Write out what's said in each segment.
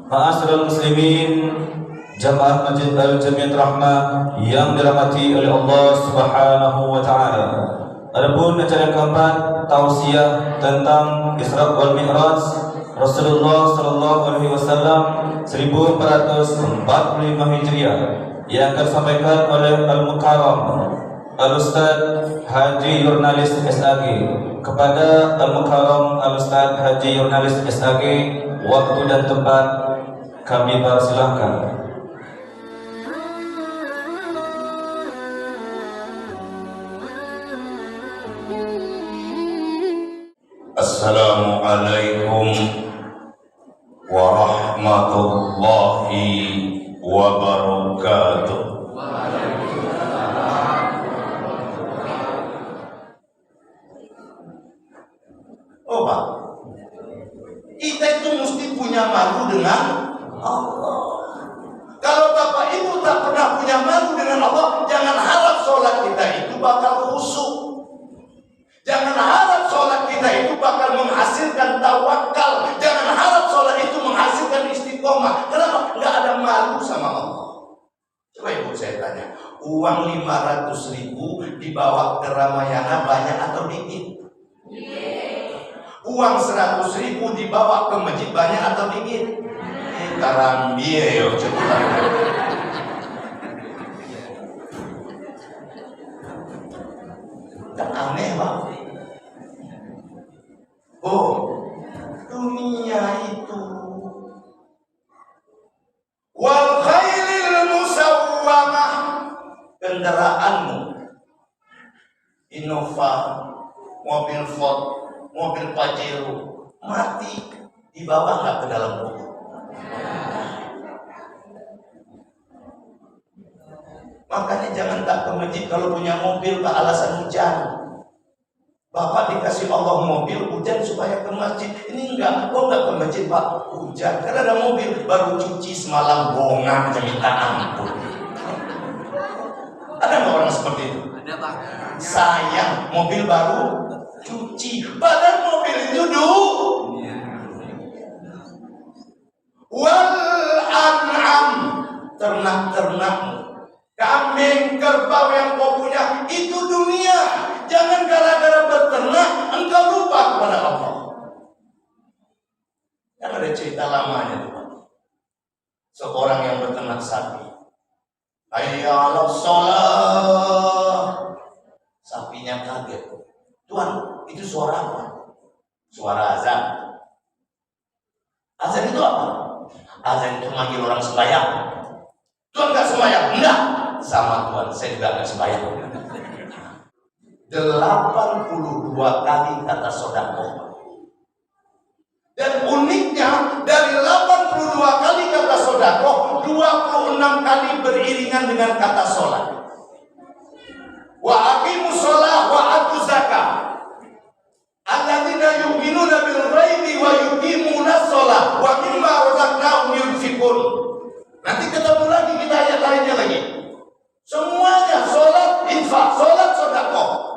Ma'asyiral muslimin, Jamaah Masjid Al-Jamiat Rahmah yang dirahmati oleh Allah Subhanahu wa taala. Adapun acara yang keempat, tausiah tentang Isra wal Mi'raj Rasulullah sallallahu alaihi wasallam 1445 Hijriah yang akan disampaikan oleh Al-Mukarram Al-Ustaz Haji Jurnalis SAG. Kepada Al-Mukarram Al-Ustaz Haji Jurnalis SAG, waktu dan tempat kami persilahkan. Assalamualaikum warahmatullahi wabarakatuh. Oh Pak, kita itu mesti punya malu dengan Allah. Kalau Bapak Ibu tak pernah punya malu dengan Allah, jangan harap sholat kita itu bakal khusyuk. Jangan harap sholat kita itu bakal menghasilkan tawakal. Jangan harap sholat itu menghasilkan istiqomah. Kenapa? Nggak ada malu sama Allah. Coba Ibu saya tanya, uang 500.000 dibawa ke Ramayana banyak atau dikit? Uang 100.000 dibawa ke masjid banyak atau dikit? Karambie yo coba. Kan aneh Pak. Oh, dunia itu wal khailil musawwamah, kendaraanmu Innova, mobil Ford, mobil Pajero mati, dibawa nggak ke dalam kubur? Makanya jangan tak ke masjid kalau punya mobil ke alasan hujan. Bapak dikasih Allah mobil hujan supaya ke masjid. Ini enggak, kok enggak ke masjid Pak? Hujan, karena ada mobil baru cuci semalam bongan, minta ampun. Ada nggak orang seperti itu? Ada Pak. Sayang, mobil baru cuci, padahal mobil itu wal an'am, ternak-ternakmu, kambing, kerbau yang kau punya itu dunia. Jangan gara-gara berternak engkau lupa kepada Allah. Yang ada cerita lamanya tuh Pak. Seorang yang berternak sapi. Hayya 'alas shalah. Sapinya kaget. Tuhan, itu suara apa? Suara azan. Azan itu apa? Azan itu manggil orang sembahyang. Tuhan nggak sembahyang? Enggak. Sama Tuhan, saya juga nggak sembahyang. 82 kali kata sedekah. Dan uniknya dari 82 kali kata sedekah, 26 kali beriringan dengan kata sholat. Wa aqimus shalah wa atuz zakah. Alladzina yu'minuna bil ghaibi wa yuqimuna shalah wa mimma razaqnahum yunfiqun. Nanti ketemu lagi kita ayat lainnya lagi. Semuanya sholat, infak, sholat, sedekah.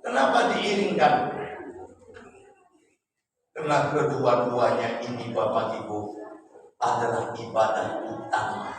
Kenapa diiringkan? Karena kedua-duanya ini Bapak Ibu adalah ibadah utama.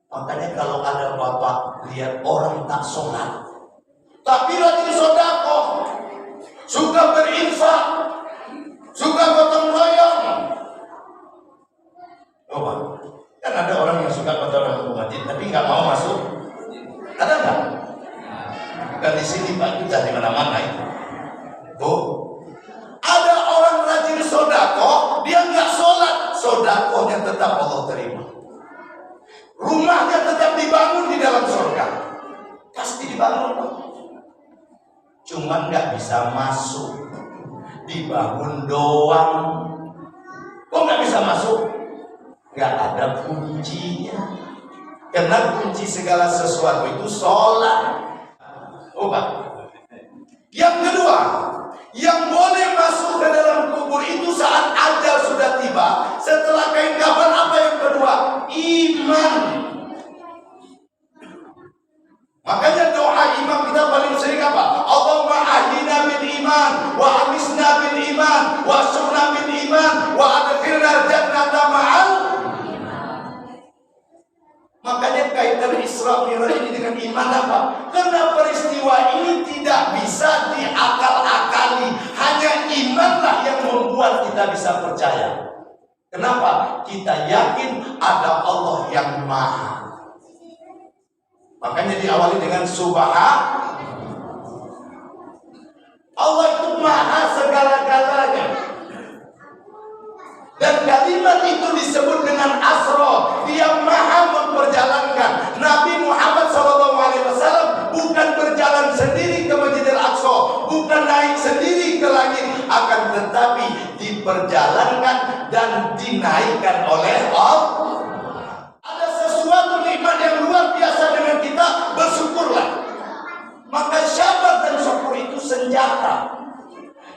Makanya kalau ada Bapak lihat orang tak sholat, tapi rajin sedekah, suka berinfak, suka gotong royong. Oh Pak, kan ada orang yang suka gotong royong masjid, tapi nggak mau masuk. Ada nggak? Dan di sini Pak, kita di mana-mana itu. Tuh, ada orang rajin sedekah, dia nggak sholat, sedekahnya tetap Allah terima. Rumahnya tetap dibangun di dalam surga, pasti dibangun Pak. Cuman nggak bisa masuk, dibangun doang. Kok nggak bisa masuk? Nggak ada kuncinya. Karena kunci segala sesuatu itu sholat. Oh Pak. Yang kedua, yang boleh masuk ke dalam kubur itu saat ajal sudah tiba. Setelah kain kafan, apa yang kedua? Iman. Makanya doa imam kita paling sering apa? Allahumma ahdina bil iman wa amisna bil iman wa surna bil iman wa adkhilna jannata ma'a kita bisa percaya. Kenapa? Kita yakin ada Allah yang maha. Makanya diawali dengan Allah itu maha segala-galanya. Dan kalimat itu disebut dengan asra. Dia maha memperjalankan. Nabi Muhammad SAW bukan berjalan sendiri ke Masjidil Aqsa, bukan naik sendiri ke langit, akan tetapi diperjalankan dan dinaikkan oleh Allah. Ada sesuatu nikmat yang luar biasa dengan kita, bersyukurlah. Maka syabat dan syukur itu senjata.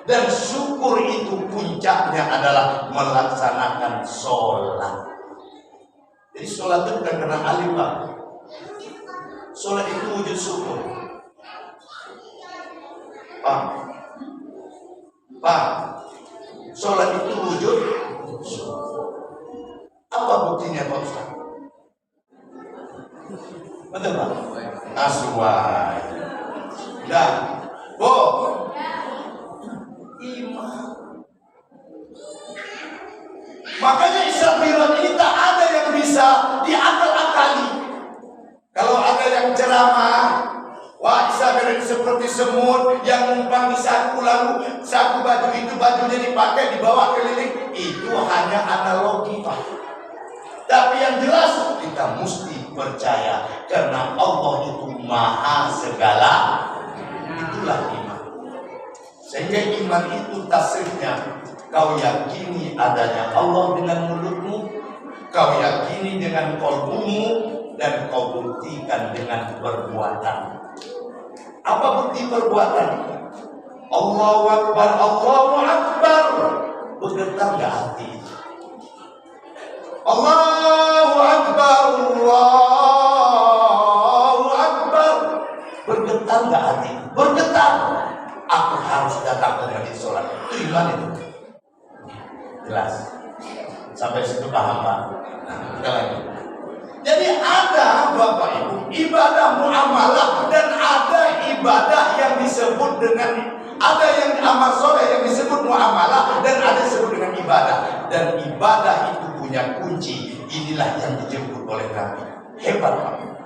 Dan syukur itu puncaknya adalah melaksanakan sholat. Jadi sholat itu bukan karena alim, Pak. Sholat itu wujud syukur. Pak, sholat itu wujud syukur. Apa buktinya, Pak Ustaz? Betul, Pak? Aswai. Nah, iman. Makanya Isra Mi'raj ini tak ada yang bisa diakal-akali. Kalau ada yang ceramah, wah Isra Mi'raj seperti semut yang numpang di saku, lalu saku baju itu bajunya dipakai dibawa keliling, itu hanya analogi, Pak. Tapi yang jelas kita mesti percaya karena Allah itu maha segala. Itulah iman. Sehingga iman itu tasrifnya, kau yakini adanya Allah dengan mulutmu, kau yakini dengan qalbumu, dan kau buktikan dengan perbuatan. Apa bukti perbuatan? Allahu Akbar, Allahu Akbar. Bergetar nggak hati? Allahu Akbar, Allahu Akbar. Bergetar nggak hati? Bergetar. Aku harus datang ke masjid sholat. Itu iman itu. Jelas. Sampai situ paham, Pak? Nah, lagi. Jadi ada, Bapak Ibu, ibadah muamalah dan ada ibadah yang disebut dengan, ada yang amal soleh yang disebut muamalah dan ada disebut dengan ibadah. Dan ibadah itu punya kunci. Inilah yang dijemput oleh Nabi. Hebat, Pak.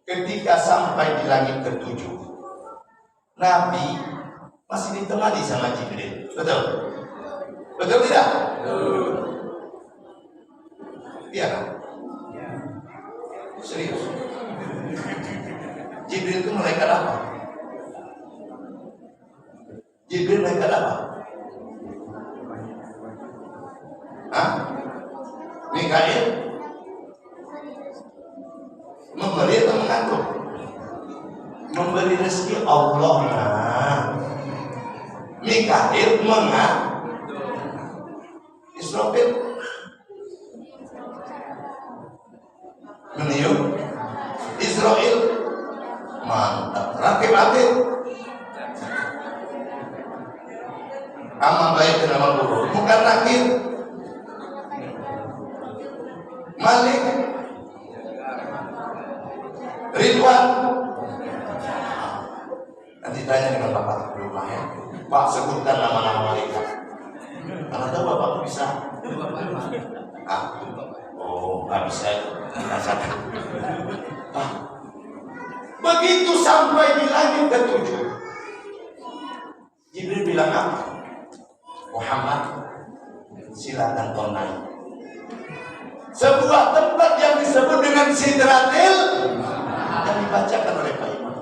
Ketika sampai di langit ketujuh, Nabi masih ditemani sama Jibril. Betul? Betul tidak? Iya kan? Serius. Jibril itu malaikat apa? Jibril malaikat apa? Hah? Mikail? Memberi atau mengatur? Memberi rezeki Allah. Mikail mengatur. Israfil meniup. Israel mantap. Rakib-rakib amal baik dan amal buruk. Bukan rakib. Malik, Ridwan. Nanti tanya dengan Bapak di rumah ya. Pak, sebutkan nama-nama malaikat. Karena tahu Bapak bisa. Oh, nggak bisa. Begitu sampai di langit ketujuh, Jibril bilang apa? Muhammad, silakan kau naik. Sebuah tempat yang disebut dengan Sidratil yang dibacakan oleh Pak Imam.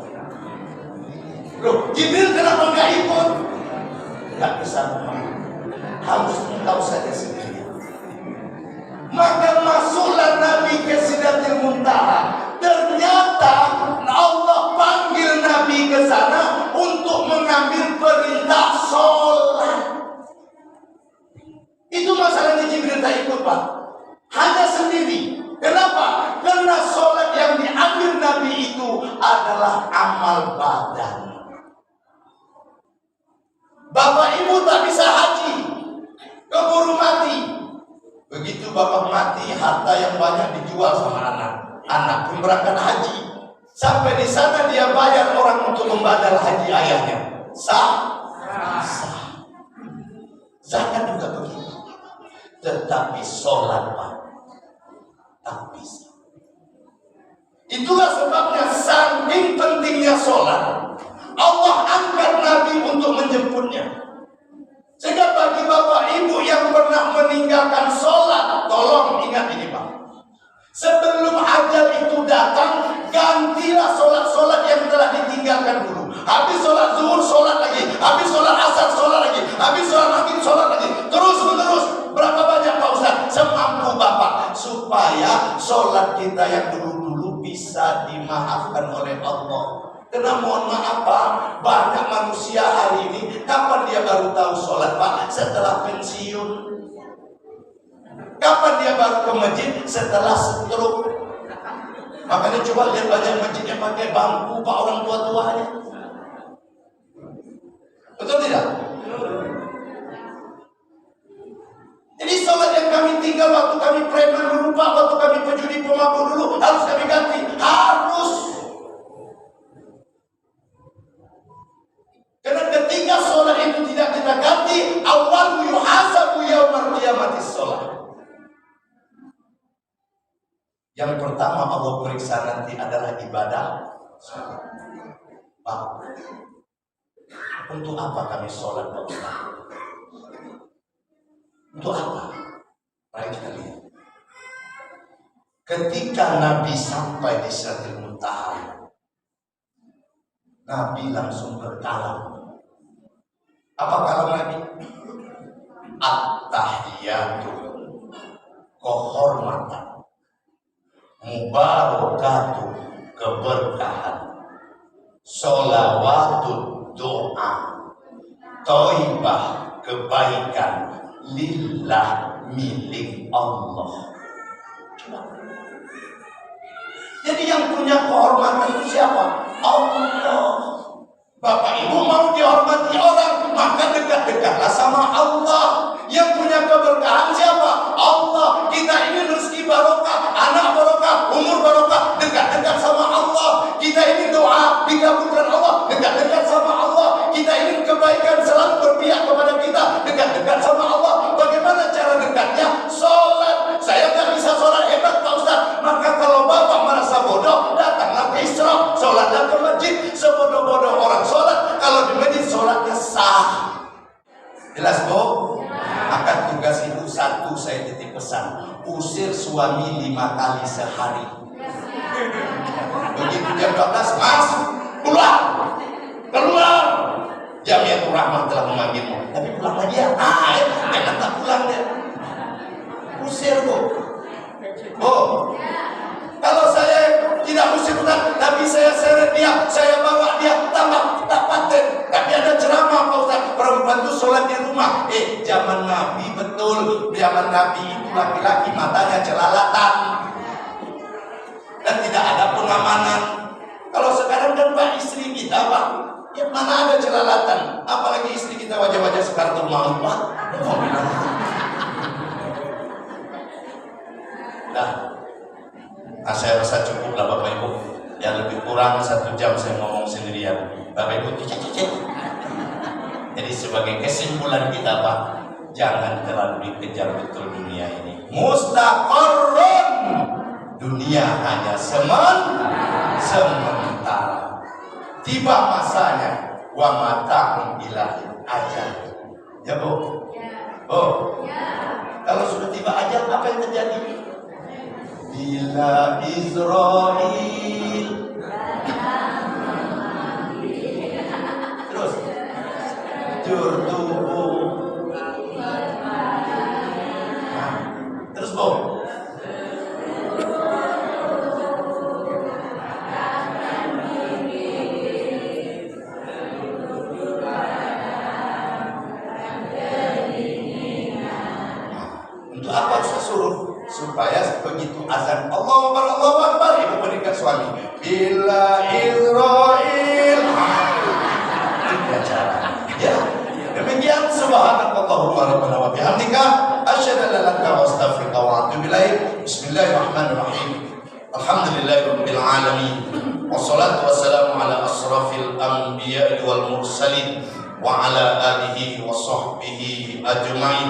Loh, Jibril kenapa nggak ikut? Nggak bisa, harus engkau saja sendiri. Maka masuklah Nabi ke Sidratil Muntaha. Ternyata Allah panggil Nabi ke sana untuk mengambil perintah sholat. Itu masalahnya Jibril tak ikut, Pak. Hanya sendiri. Kenapa? Karena sholat yang diambil Nabi itu adalah amal badan. Bapak ibu tak bisa haji, keburu mati. Begitu bapak mati, harta yang banyak dijual sama anak berangkat haji. Sampai di sana dia bayar orang untuk membadal haji ayahnya. Sah? Sah. Zakat juga tetapi sholat Pak tak bisa. Itulah sebabnya saking pentingnya sholat, Allah angkat Nabi untuk menjemputnya. Sehingga bagi bapak ibu yang pernah meninggalkan sholat, tolong ingat ini Pak. Sebelum ajal itu datang, gantilah sholat-sholat yang telah ditinggalkan dulu. Habis sholat zuhur, sholat lagi. Habis sholat asar, sholat lagi. Habis sholat maghrib, sholat lagi. Terus menerus. Berapa banyak Pak Ustaz? Semampu Bapak. Supaya sholat kita yang dulu-dulu bisa dimaafkan oleh Allah. Karena mohon maaf Pak, banyak manusia hari ini, kapan dia baru tahu sholat Pak? Setelah pensiun. Kapan dia baru ke masjid? Setelah stroke. Makanya coba lihat banyak masjid yang pakai bangku Pak, orang tua-tuanya. Betul tidak? Jadi sholat yang kami tinggal waktu kami preman dulu Pak, waktu kami penjudi pemabuk dulu, harus kami ganti. Harus. Karena ketika sholat itu tidak kita ganti, awal yuhasabu yaumal qiyamatis sholat. Yang pertama Allah periksa nanti adalah ibadah sholat. Pak, untuk apa kami sholat Pak Ustaz? Untuk apa? Mari kita lihat. Ketika Nabi sampai di Sidratul Muntaha, Nabi langsung berkalam. Apa kalam Nabi? At-tahiyatu, kehormatan, mubarakatuh, keberkahan, sholawatut doa, thaibah, kebaikan, lillah, milik Allah. Coba. Jadi yang punya kehormatan itu siapa? Allah. Bapak Ibu mau dihormati orang, maka dekat-dekatlah sama Allah. Yang punya keberkahan siapa? Allah. Kita ingin rezeki barokah, anak barokah, umur barokah, dekat-dekat sama Allah. Kita ingin doa dikabulkan Allah, dekat-dekat sama Allah. Kita ingin kebaikan selalu berpihak kepada kita, dekat-dekat sama Allah. Bagaimana cara dekatnya? Sholat. Saya nggak bisa sholat hebat Pak Ustaz. Maka kalau Bapak merasa bodoh, datanglah ke Isra, sholatlah ke masjid. Sebodoh-bodoh orang sholat, kalau di masjid sholatnya sah. Jelas Bu? Maka tugas ibu satu saya titip pesan, usir suami 5 kali sehari. Begitu jam 12, Mas, keluar. Jamiatul Rahmah telah memanggilmu. Tapi pulang lagi ya. Jangan tak pulang deh. Usir Bu. Kalau saya tidak usir pulang, tapi saya seret dia, saya bawa dia, tambah tak paten. Tapi ada ceramah Pak Ustaz, perempuan itu sholat di rumah. Zaman Nabi betul, zaman Nabi itu laki-laki matanya celalatan dan tidak ada pengamanan. Kalau sekarang kan Pak, istri kita Pak, ya mana ada celalatan, apalagi istri kita wajah-wajah sekarang maut Pak. Nah, saya rasa cukup lah Bapak Ibu. Yang lebih kurang 1 jam saya ngomong sendirian. Bapak Ibu cicit. Jadi sebagai kesimpulan kita Pak, jangan terlalu dikejar betul dunia ini. Mustaqarrun, dunia hanya sementara. Tiba masanya, wa mata'un ilahil ajal. Ya Bu? Kalau sudah tiba ajal, apa yang terjadi? Bila Israel terus jurtubu terus Bu untuk apa saya suruh? Supaya begitu azan Allahu Akbar ibu berikan suami. Bila Israel tiga cara. Ya. Demikian subhanakallahumma rabbana wa bihamdika asyhadu an la ilaha illa anta astaghfiruka wa atubu ilaik. Bismillahirrahmanirrahim. Alhamdulillahirabbil alamin. Wassalatu wassalamu ala asrafil anbiya'i wal mursalin wa ala alihi wa sahbihi ajmain.